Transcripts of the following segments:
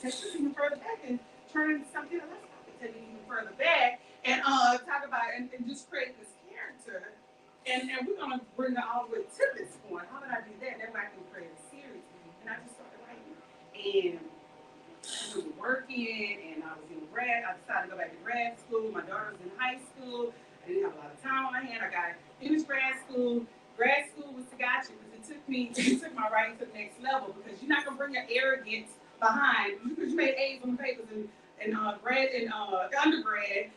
take this even further back and turn something. Let's take it even further back and talk about and just create this character. And we're gonna bring it all the way to this point. How did I do that? Then I can create a series. And I just started writing. And we were working, and I was in grad. I decided to go back to grad school. My daughter was in high school. I didn't have a lot of time on my hand. I got finished grad school. Grad school was to got you because it took my writing to the next level because you're not gonna bring your arrogance behind because you made A's on the papers and grad and undergrad.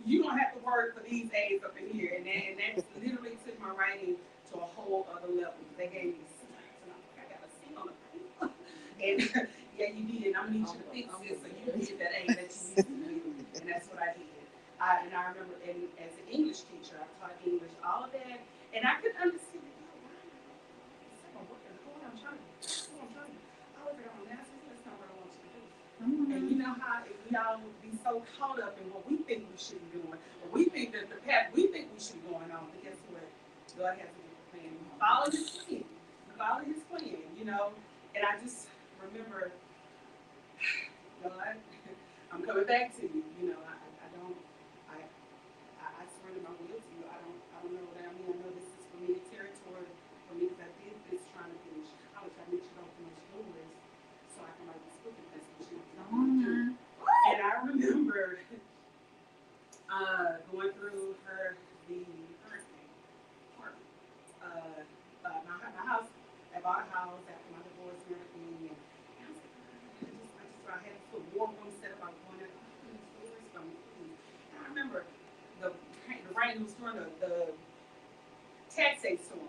You don't have to work for these A's up in here, and that literally took my writing to a whole other level. They gave me C's, and I'm like, I got a C on the paper, and yeah, you did. I'm gonna need you to fix this, so you did that A that you used to do, and that's what I did. And I remember, as an English teacher, I taught English, all of that, and I couldn't understand. I'm working hard. I'm trying to. I was like, I'm a master's. That's not what I want you to do. And you know how we all be so caught up in what we think we should be doing, or we think that the path we think we should be going on. But guess what? God has a different plan. You follow His plan. You follow His plan. You know. And I just remember, God, I'm coming back to you. You know, I don't. I surrender my will to you. I don't know what I mean. I know this is familiar territory for me because I did this trying to finish college. I need you to open those doors so I can write this book if that's what you want to do. And I remember going through the hurricane apartment. My house. I bought a house after my divorce and everything. And I was like, I had to put war room set up. I was going there. And I remember the rain was during the Texas storm.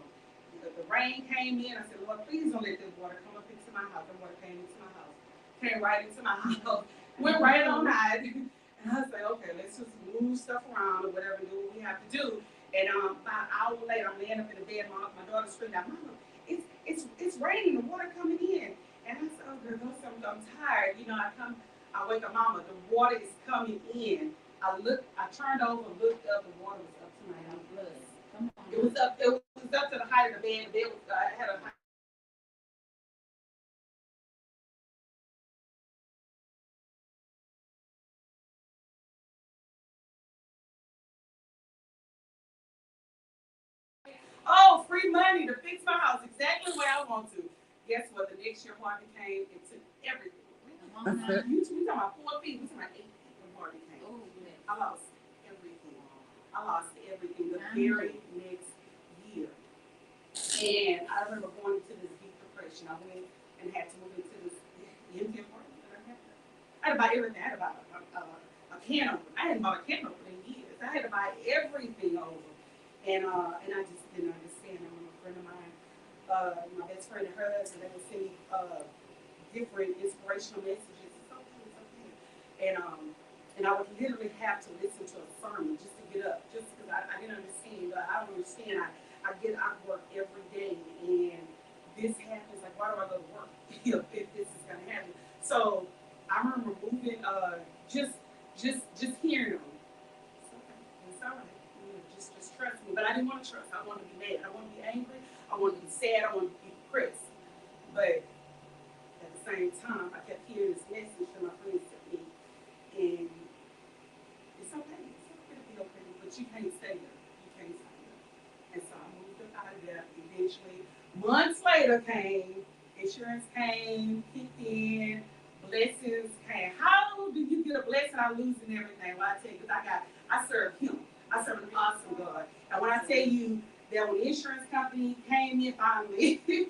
The rain came in. I said, Lord, please don't let this water come up into my house. The water came into my house. Came right into my house. Went right on out. And I was like, okay, let's just move stuff around or whatever, do what we have to do. And about an hour later, I'm laying up in the bed. My daughter screamed out, Mama, it's raining. The water coming in. And I said, oh, girl, I'm tired. You know, I wake up, Mama, the water is coming in. I turned over, looked up, the water was up to my blood. It was up to the height of the bed. The bed was, had a height. Oh, free money to fix my house exactly where I want to. Guess what? The next year Harvey came and took everything. We talking about 4 feet. We talking about 8 feet when Harvey came. I lost everything. I lost everything the very next year. And I remember going into this deep depression. I went and had to move into this empty apartment that I had to buy everything. I had to buy a can opener. I hadn't bought a can opener in years. I had to buy everything over. And I just didn't understand. I remember a friend of mine, my best friend and her husband, they would send me different inspirational messages. It's okay, it's okay. And I would literally have to listen to a sermon just to get up, just because I didn't understand. I don't understand. I work every day, and this happens. Like, why do I go to work if this is gonna happen? So I remember moving, just hearing them. It's all right. Just trust me. But I didn't want to trust. I wanted to be mad. I wanted to be angry. I wanted to be sad. I wanted to be depressed. But at the same time, I kept hearing this message that my friends sent me, and it's okay. It's okay to be okay, but you can't stay there. You can't stay there. And so I moved up out of there. Eventually, months later came, insurance came, kicked in, blessings came. How do you get a blessing out of losing everything? Well, I tell you, because I serve Him. I serve an awesome God. And when I tell you that when the insurance company came in finally, because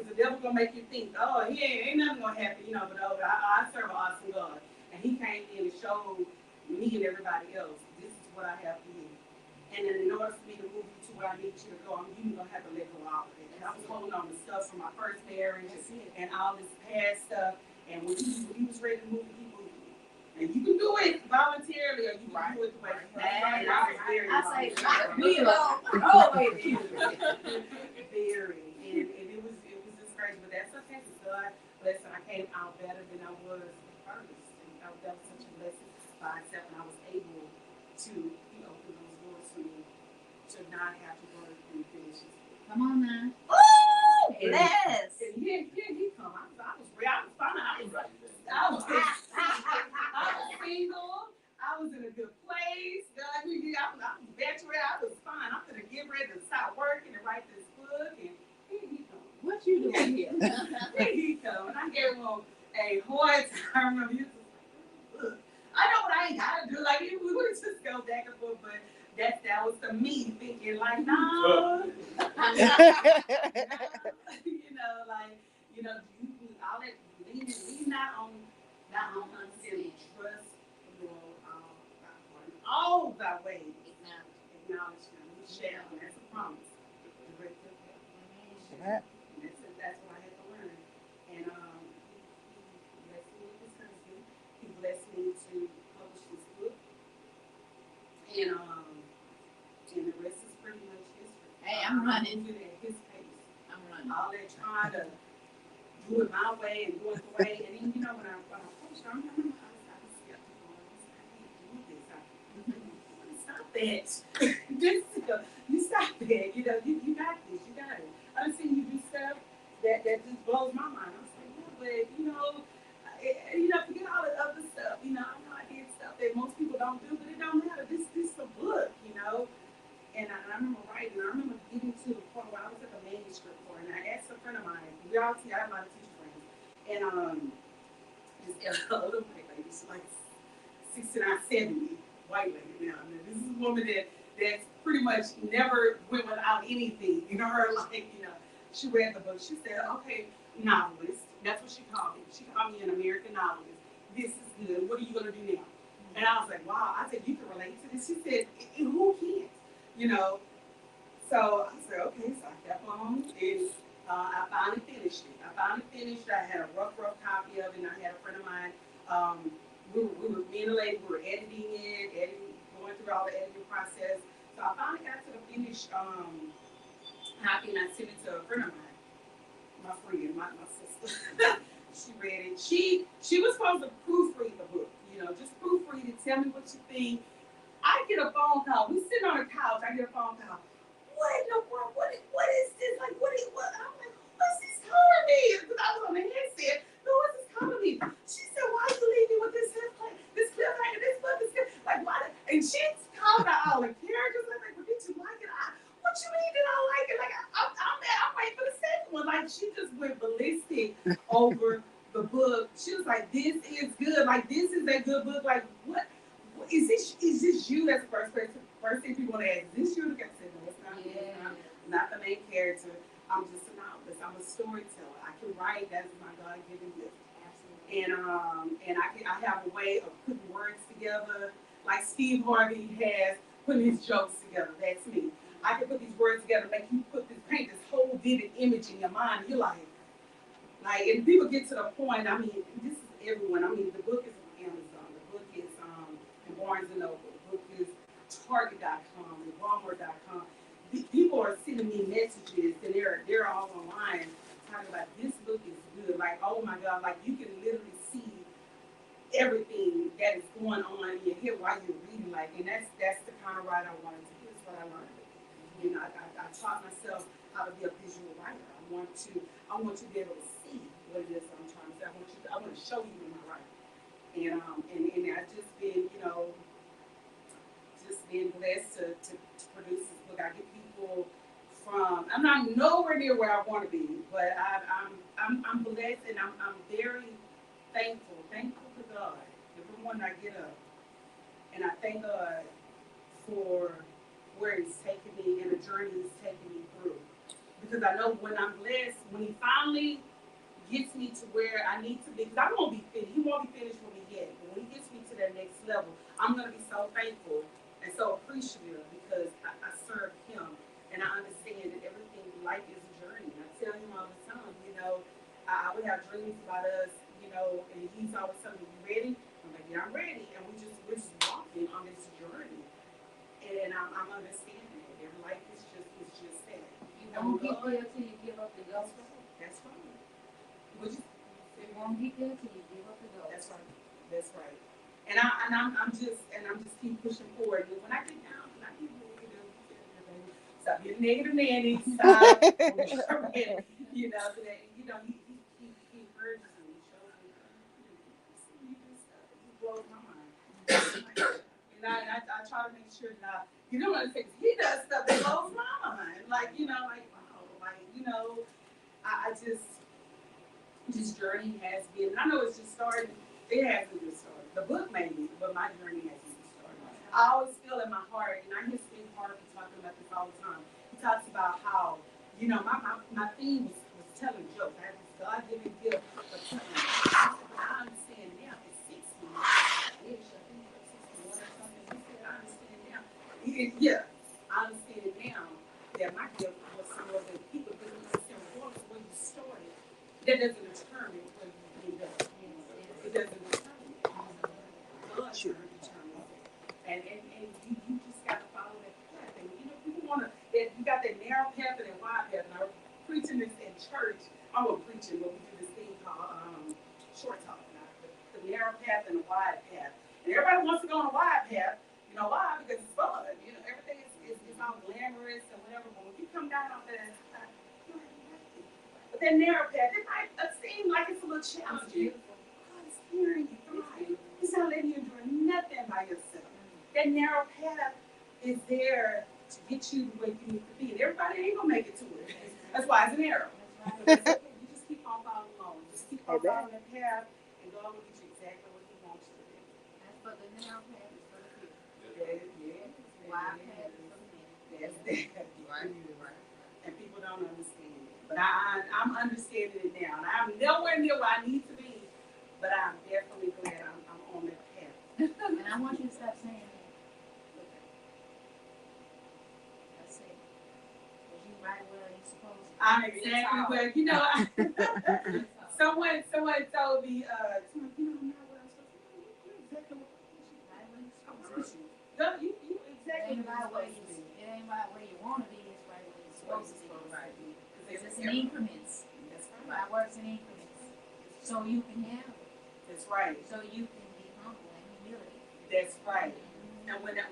the devil gonna make you think, oh yeah, ain't nothing gonna happen, but I serve an awesome God. And He came in and showed me and everybody else, this is what I have for you. And then in order for me to move you to where I need you to go, you're gonna have to let go of all of it. And I was holding on to stuff from my first marriage and all this past stuff. And when he was ready to move, he moved me. And you can do it voluntarily, or you can do it the way you want. I say, we don't always very. And it was just crazy, but that's okay. Because God blessed, I came out better than I was first. And that was such a blessing by itself, and I was able to open those doors for me to not have to work and finish. Come on now. Ooh, bless. And he come. I was fine. I was him a hard time. I remember he was just like, ugh. I know what I ain't gotta do. Like we would just go back and forth, but that was the me thinking like, no. Like all that lean not on understanding trust, all thy ways. Acknowledge him. We shall. That's a promise. That's what I had to learn. And he blessed me with his husband. He blessed me to publish this book. And the rest is pretty much history. Hey, I'm running. At his pace. I'm running. All that trying to do it my way and do it the way. And then, when I published, I remember I was skeptical. I was like, I can't do this. Stop that. You stop that. You got this. You got it. I've seen you do stuff that just blows my mind. I was like, yeah, but forget all the other stuff. I know I did stuff that most people don't do, but it don't matter. This is a book. And I remember writing. I remember getting to the point where I was at the manuscript for it, and I asked a friend of mine. I have a lot of teacher friends, and this other white lady, she's like 69, 70, white lady now. And this is a woman that's pretty much never went without anything. She read the book. She said, "Okay, novelist." That's what she called me. She called me an American novelist. This is good. What are you gonna do now? And I was like, wow. I said, you can relate to this. She said, who can't? So I said, okay. So I kept on, and I finally finished it. I had a rough copy of it, and I had a friend of mine. We were me and the lady, we were editing it, going through all the editing process. So I finally got to the finished copy, and I sent it to a friend of mine, my friend, my sister. She read it. She was supposed to proofread the book, just proofread it, tell me what you think. I get a phone call. We sitting on the couch. I get a phone call. What in the world? What is this? Like, what? I'm like, what's this calling me? Because I was on the headset. No, what's this calling me? She said, why are you leaving with this cliffhanger, this book, like, why? And she's called out all the characters. I'm like, well, did you like it? What you mean did I like it? Like, I'm waiting for the second one. Like, she just went ballistic over the book. She was like, this is good. Like, this is a good book. Like, what? Is this you? That's the first thing people want to ask. Is this you? Look, I said, no, it's not me. I'm not the main character. I'm just a novelist. I'm a storyteller. I can write. That is my God-given gift. Absolutely. And I have a way of putting words together, like Steve Harvey has putting his jokes together. That's me. I can put these words together, make you paint this whole vivid image in your mind. You're like, and people get to the point. I mean, this is everyone. I mean, the book is on Amazon. The book is Barnes & Noble. The book is Target.com and Walmart.com. People are sending me messages, and they're all online talking about this book is good. Like, oh my God, like you can literally see everything that is going on in your head while you're reading. Like, and that's the kind of writer I wanted to do. That's what I learned. I taught myself how to be a visual writer. I want to be able to see what it is I'm trying to say. I want to show you in my writing. And I've just been, blessed to produce this book. I get people I'm not nowhere near where I want to be, but I'm blessed, and I'm very thankful to God every morning I get up, and I thank God for where He's taken me and the journey He's taken me through, because I know when I'm blessed, when He finally gets me to where I need to be, because I won't be finished. He won't be finished with me yet. But when He gets me to that next level, I'm going to be so thankful and so appreciative, because I serve Him, and I understand that everything in life is a journey. I tell Him all the time, I would have dreams about us, and He's always telling me, "You ready?" I'm like, "Yeah, I'm ready." And we're just walking on this journey, and I'm understanding it. Every life is just that. You won't get there till you give up the ghost. That's right. You won't get there till you give up the ghost. That's right. And I'm just keep pushing forward. And when I get down, stop being negative Nanny. Stop. So that he encourages me. He shows me. You do stuff. It blows my mind. And I try to make sure that you don't understand. He does stuff that blows my mind. Like wow. I just this journey has been, and I know it's just started, it hasn't just started. The book maybe, but my journey hasn't just started. I always feel in my heart, and I hear Steve Harvey talking about this all the time. He talks about how, my theme was telling jokes. I had this God-given gift for telling jokes. I understand now at 60, maybe I think like 61 or something. He said, I understand now. Yeah, I understand now that my gift was more than people didn't understand when you started. That doesn't determine where you end up. It doesn't determine it. God determines it. And you just got to follow that path. And people want to, you got that narrow path and that wide path. And I was preaching this in church. I was preaching, but we do this thing called short talk. The narrow path and the wide path. And everybody wants to go on a wide path. You know why? Because it's fun. Everything is all glamorous and whatever. But when you come down off that path, but that narrow path, it might seem like it's a little challenging. God is hearing you thrive. He's not letting you endure nothing by yourself. That narrow path is there to get you to where you need to be. And everybody ain't gonna make it to it. That's why it's narrow. But it's okay. You just keep on following along. Just keep on following that path, and God will get you exactly what He wants you to do. That's for the narrow path is for the few. Yeah. Wide path is for the many. That's that. Right. And people don't understand it. But I'm understanding it now. And I'm nowhere near where I need to be. But I'm definitely glad I'm on that path. And I want you to stop saying that. That's it. Because you right where you're supposed to be. I'm exactly where, someone told me, I'm not where I'm supposed to be. You're exactly where I'm supposed to be. You exactly where you're supposed to be. It ain't right where you want to be, it's right where you're supposed to be. Right. Because it's in increments. That's right. God works in increments. So you can handle it. That's right. So you can be humble and humility. That's right. And when the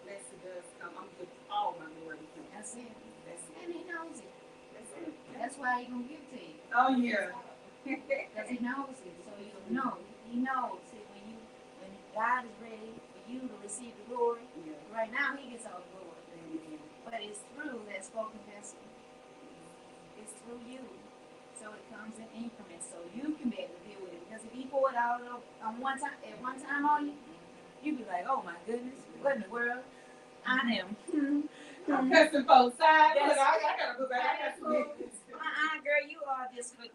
blessing does come, I'm gonna give all my glory to Him. That's it. That's it. And He knows it. That's it. That's why He gonna give it to you. Oh yeah. Because He knows it. So you know. He knows it when God is ready for you to receive the glory. Yeah. Right now He gets all the glory. Amen. But it's through that spoken vessel. It's through you. So it comes in increments so you can be able to deal with it. Because if He pour it out at one time on you, you be like, oh my goodness, what in the world? I am. I'm cussing both sides. Yes. Look, I gotta go back. I got to Girl, you are just you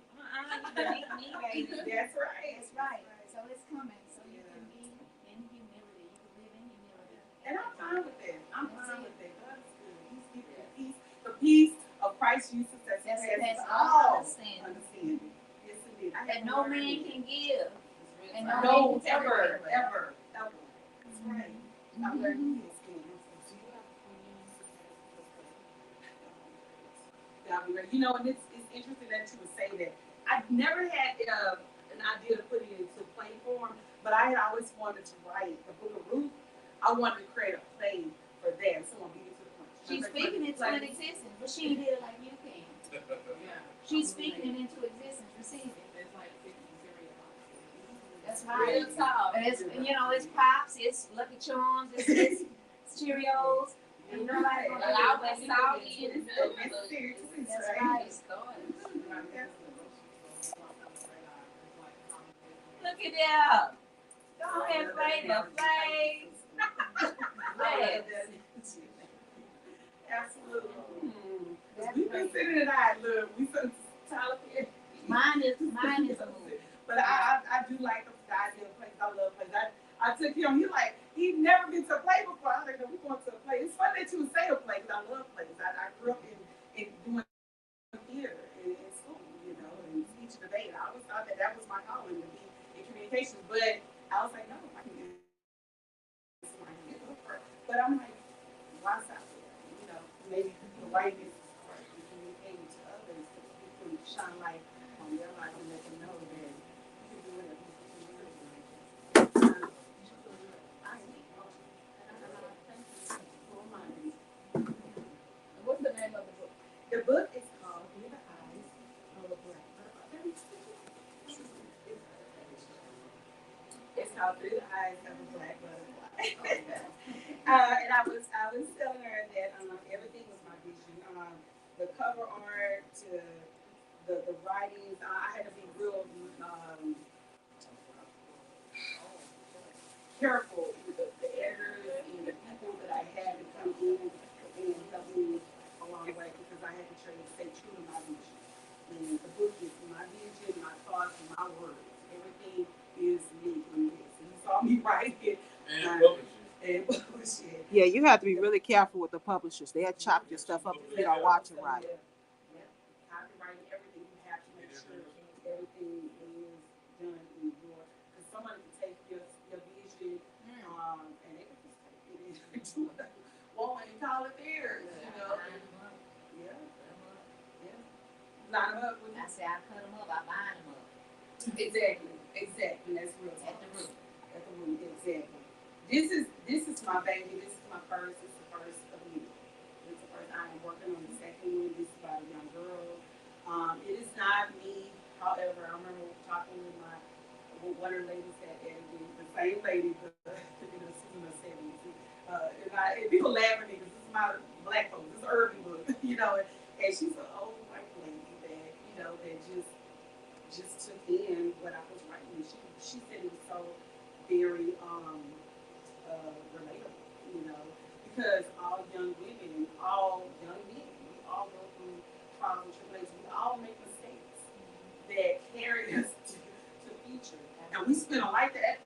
beneath me, baby. That's right. That's right. So it's coming. So you can be in humility. You can live in humility. And I'm fine with that. I'm That's fine it. with that. God is good. He's giving me peace. The peace of Christ Jesus that surpasses all understanding. Yes, indeed. That no man can give. And no No, man can ever. take. That's right. I'm very pleased. And it's interesting that you would say that. I've never had an idea to put it into play form, but I had always wanted to write the Book of Ruth. I wanted to create a play for that. Someone beat it to the punch. She's speaking into an existence, but she did it like you can. She's speaking it into existence. Receive it. That's right. Real talk. It's it's Pops, it's Lucky Charms, it's Cheerios. And nobody's gonna allow that salty in it. That's right. Look at that. Go ahead and play the flames. Absolutely. We've been sitting tonight, look, we so Tyler Perry. Mine is a movie. But I do like the idea of plays. I love plays. I took him, he'd never been to a play before. I was like, no, we're going to a play. It's funny that you would say a play, because I love plays. I grew up in doing theater in school, and speech and debate. I always thought that was my calling, to be in communications. But I was like, no, I can do this. But I'm like, why stop there? Maybe the writing is hard to communicating to others, so you can shine light on their life and let them know that you can do whatever you can do. What's the name of the book? The book is called Through the Eyes of a Black Butterfly. It's called Through the Eyes of a Black Butterfly. And I was telling her that everything was my vision. The cover art to the writings. I had to be real careful with the editors and the people that I had to come in and help me along the way because I had to try to stay true to my vision. And the book is my vision, my thoughts, and my words. Everything is me in this. And you saw me write it. And publish it. Yeah, you have to be really careful with the publishers. They'll chop your stuff up if you don't watch it right. Yeah. Copywriting, everything, you have to make sure everything is done in your, because somebody can take your vision, and they can just take it into one and call it theirs, you know. Yeah. Line them up with I say I cut them up, I bind them up. Exactly. That's real talk. At the root. Exactly. This is my baby. This is my first. It's the first of many. It's the first. I am working on the second one. This is about a young girl. It is not me. However, I remember talking with one of the ladies that edited, the same lady, but she's in her 70s. And people laugh at me because this is my black folks. This is urban book, you know. And she's an old white lady that that just took in what I was writing. She said it was so very relatable, because all young women, all young men, we all go through trials and tribulations. We all make mistakes that carry us to future. And we spend a life that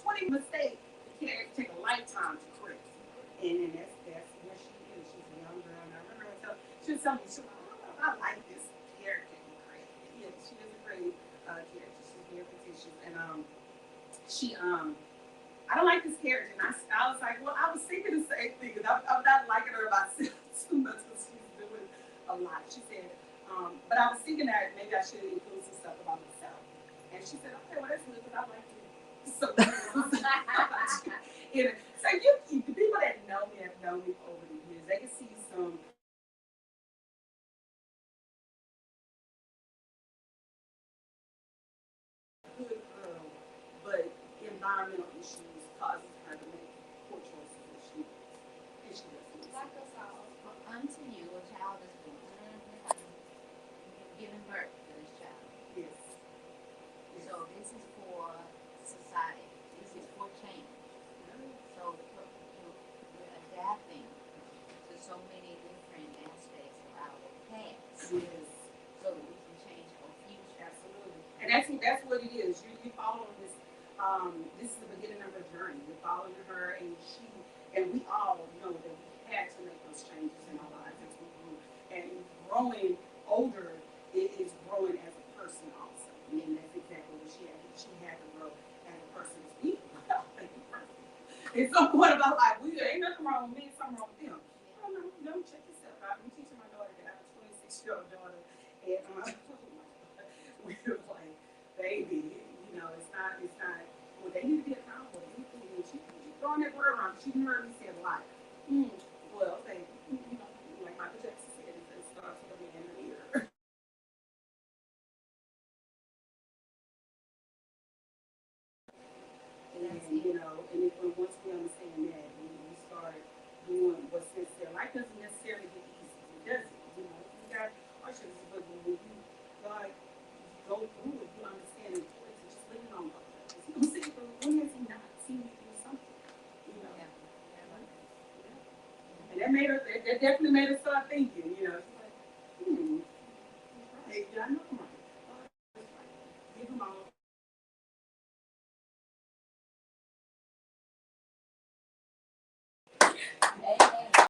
20 mistakes can take a lifetime to correct. And that's where she is. She's a young girl. And I remember her she was telling me, I like this character you created. Yeah, she is a great character. She's very fictitious. And I don't like this character. And I was like, well, I was thinking the same thing. Because I'm not liking her myself too much because she's doing a lot. She said, but I was thinking that maybe I should include some stuff about myself. And she said, okay, well, that's good because I like you. So, so the people that know me have known me over the years. They can see some good girl, but environmental issues causes her to make poor choices, and she doesn't. Like us all. But unto you, a child is born. Giving birth to this child. Yes. So this is for society. This is for change. So we're adapting to so many different aspects of our past. Yes. So that we can change our future. Absolutely. And that's what it is. You follow this. This is the beginning of her journey. You're following her, and we all know that we had to make those changes in our lives as we grew. And growing older is growing as a person also. And that's exactly what she had. She had to grow as a person. It's some point about life. Ain't nothing wrong with me. Something wrong with them. No, check yourself out. I'm teaching my daughter that I have a 26-year-old daughter, and we were like, baby, it's not. Well, they need to be accountable. She throwing that word around. She heard me say a lot. Well, baby, like Michael Jackson said, it starts with a man in the ear. And once we understand that, we start doing what's necessary. Life doesn't necessarily get easy. It doesn't. You got hardships, but when you go through it, you understand the importance of just living on God. When has He not seen you do something? And that made her. That definitely made her start thinking. She's like, right. I know I'm